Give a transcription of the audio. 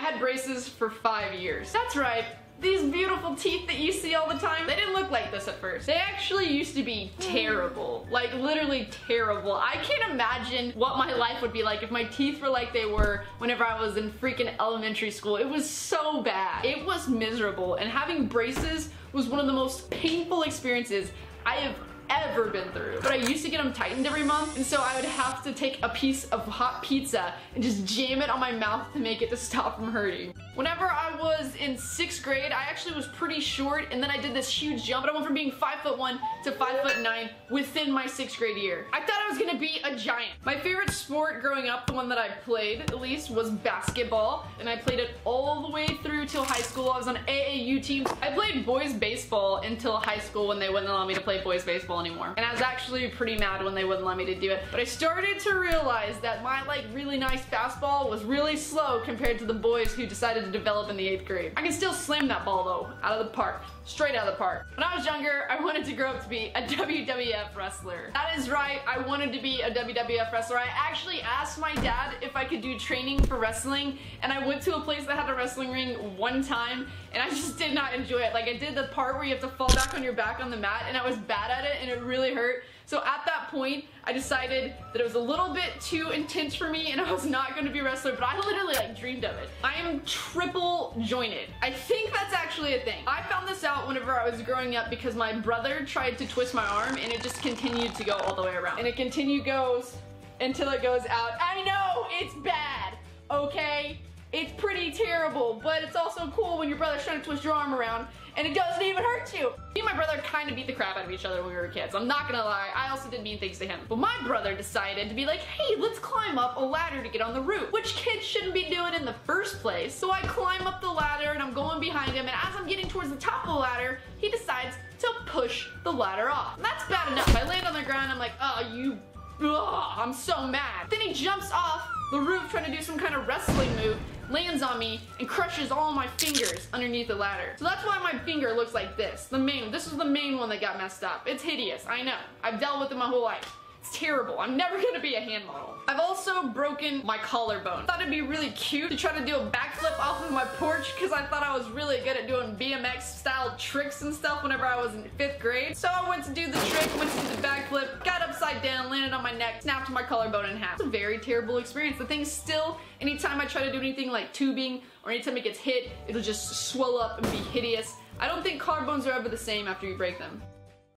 had braces for 5 years. That's right. These beautiful teeth that you see all the time, they didn't look like this at first. They actually used to be terrible. Like, literally terrible. I can't imagine what my life would be like if my teeth were like they were whenever I was in freaking elementary school. It was so bad. It was miserable, and having braces was one of the most painful experiences I have ever been through. But I used to get them tightened every month, and so I would have to take a piece of hot pizza and just jam it on my mouth to make it to stop from hurting. Whenever I was in 6th grade, I actually was pretty short, and then I did this huge jump, and I went from being 5'1" to 5'9" within my 6th grade year. I thought I was gonna be a giant. My favorite sport growing up, the one that I played at least, was basketball, and I played it all the way through till high school. I was on AAU teams. I played boys baseball until high school when they wouldn't allow me to play boys baseball anymore. And I was actually pretty mad when they wouldn't let me to do it. But I started to realize that my really nice fastball was really slow compared to the boys who decided to develop in the 8th grade. I can still slam that ball though, out of the park. Straight out of the park. When I was younger, I wanted to grow up to be a WWF wrestler. That is right, I wanted to be a WWF wrestler. I actually asked my dad if I could do training for wrestling, and I went to a place that had a wrestling ring one time, and I just did not enjoy it. Like, I did the part where you have to fall back on your back on the mat, and I was bad at it, and it really hurt. So at that point, I decided that it was a little bit too intense for me and I was not going to be a wrestler, but I literally dreamed of it. I am triple jointed. I think that's actually a thing. I found this out whenever I was growing up because my brother tried to twist my arm and it just continued to go all the way around. And it goes until it goes out. I know, it's bad, okay? It's pretty terrible, but it's also cool when your brother's trying to twist your arm around and it doesn't even hurt you. Me and my brother kind of beat the crap out of each other when we were kids. I'm not gonna lie, I also did mean things to him. But my brother decided to be like, hey, let's climb up a ladder to get on the roof, which kids shouldn't be doing in the first place. So I climb up the ladder and I'm going behind him, and as I'm getting towards the top of the ladder, he decides to push the ladder off. And that's bad enough. I land on the ground, I'm like, oh, I'm so mad. Then he jumps off the roof trying to do some kind of wrestling move, lands on me, and crushes all my fingers underneath the ladder. So that's why my finger looks like this. This is the main one that got messed up. It's hideous, I know. I've dealt with it my whole life. It's terrible. I'm never gonna be a hand model. I've also broken my collarbone. I thought it'd be really cute to try to do a backflip off of my porch because I thought I was really good at doing BMX style tricks and stuff whenever I was in 5th grade. So I went to do the trick, went to do the backflip, got upside down, landed on my neck, snapped my collarbone in half. It's a very terrible experience. The thing still, anytime I try to do anything like tubing or anytime it gets hit, it'll just swell up and be hideous. I don't think collarbones are ever the same after you break them.